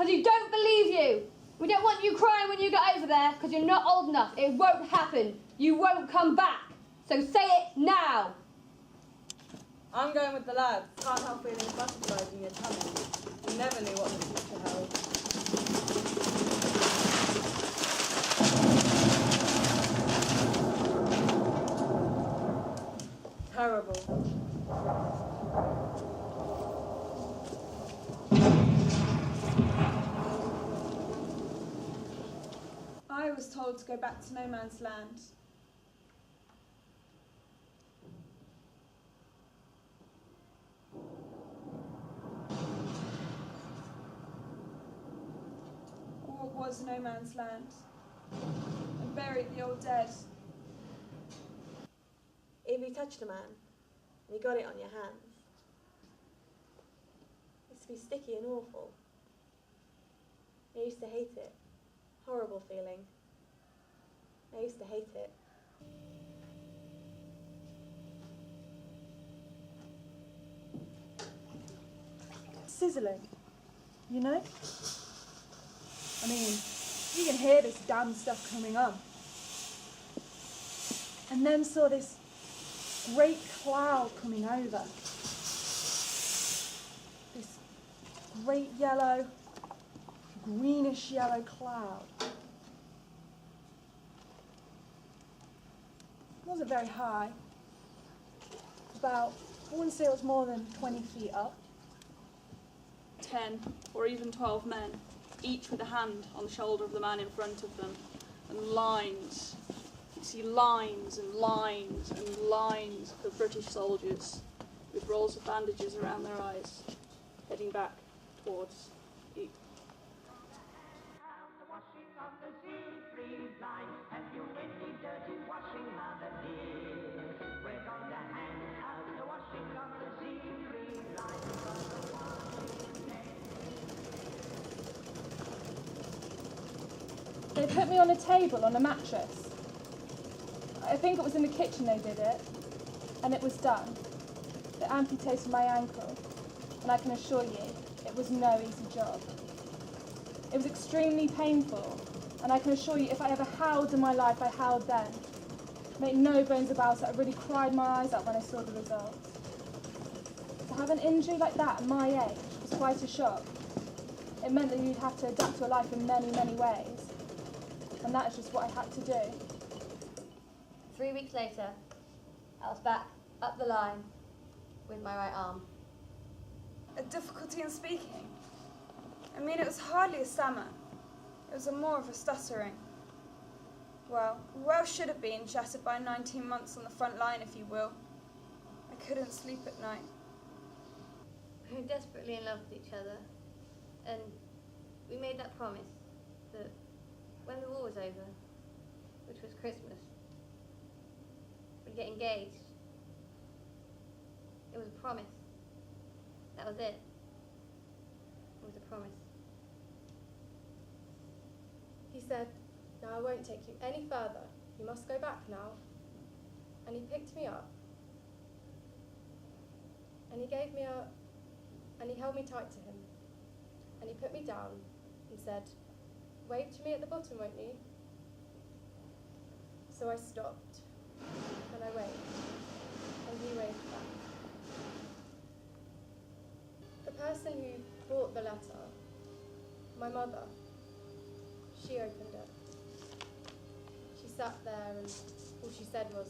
because you don't believe you. We don't want you crying when you get over there, because you're not old enough. It won't happen. You won't come back. So say it now. I'm going with the lads. Can't help feeling butterflies in your tummy. You never knew what the future held. Terrible. I was told to go back to no man's land. What was no man's land? And buried the old dead. If you touched a man and you got it on your hands, it used to be sticky and awful. I used to hate it. Horrible feeling. I used to hate it. Sizzling, you know? I mean, you can hear this damn stuff coming on. And then saw this great cloud coming over. This great yellow, greenish yellow cloud. It wasn't very high. About, I wouldn't say it was more than 20 feet up. 10 or even 12 men, each with a hand on the shoulder of the man in front of them, and lines. You see lines and lines and lines of British soldiers with rolls of bandages around their eyes, heading back towards Ypres. They put me on a table on a mattress. I think it was in the kitchen they did it, and it was done. They amputated my ankle, and I can assure you, it was no easy job. It was extremely painful, and I can assure you, if I ever howled in my life, I howled then. Make no bones about it, I really cried my eyes out when I saw the results. To have an injury like that at my age was quite a shock. It meant that you'd have to adapt to a life in many, many ways. And that is just what I had to do. 3 weeks later, I was back up the line with my right arm. A difficulty in speaking. I mean, it was hardly a stammer. It was more of a stuttering. Well should have been shattered by 19 months on the front line, if you will. I couldn't sleep at night. We were desperately in love with each other, and we made that promise that when the war was over, which was Christmas, we'd get engaged. It was a promise. That was it. It was a promise. He said, "Now I won't take you any further. You must go back now." And he picked me up. And he gave me and he held me tight to him. And he put me down and said, "Wave to me at the bottom, won't you?" So I stopped, and I waved, and he waved back. The person who brought the letter, my mother, she opened it. She sat there, and all she said was,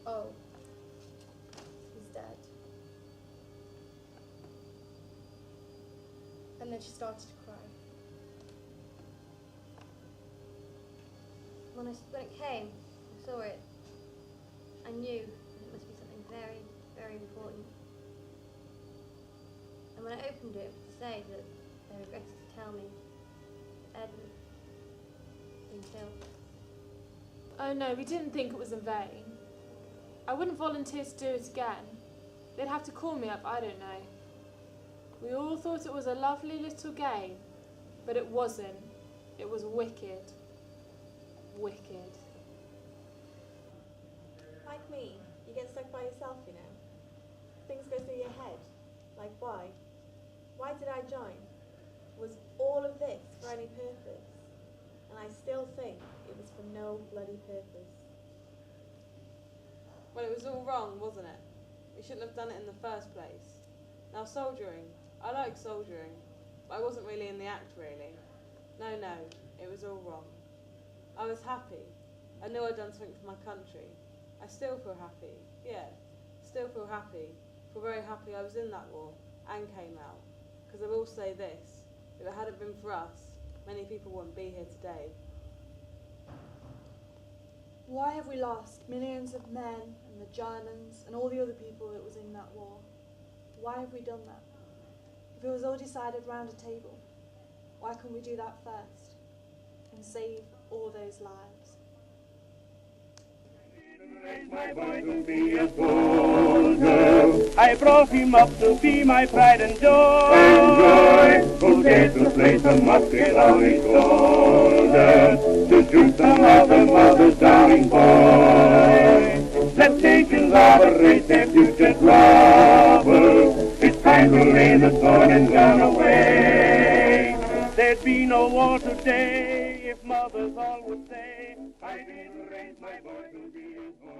"Oh, he's dead." And then she started to cry. When it came, I saw it, I knew it must be something very, very important. And when I opened it to say that they regretted to tell me Ed had been killed. Oh no, we didn't think it was in vain. I wouldn't volunteer to do it again. They'd have to call me up, I don't know. We all thought it was a lovely little game, but it wasn't. It was wicked. Wicked. Like me, you get stuck by yourself, you know. Things go through your head. Like, why? Why did I join? Was all of this for any purpose? And I still think it was for no bloody purpose. Well, it was all wrong, wasn't it? We shouldn't have done it in the first place. Now, soldiering. I like soldiering, but I wasn't really in the act, really. No, it was all wrong. I was happy. I knew I'd done something for my country. I still feel happy. Yeah, still feel happy. Feel very happy I was in that war and came out. Because I will say this, if it hadn't been for us, many people wouldn't be here today. Why have we lost millions of men and the Germans and all the other people that was in that war? Why have we done that? If it was all decided round a table, why couldn't we do that first and save all those lives? My boy to be a soldier. I brought him up to be my pride and joy. From day to place a musket on his shoulder to shoot some other mother's darling boy. Let nations of a race their future trouble. It's time to lay the sword and gun away. There'd be no war today if mothers all would say, I didn't raise my boy to be a boy.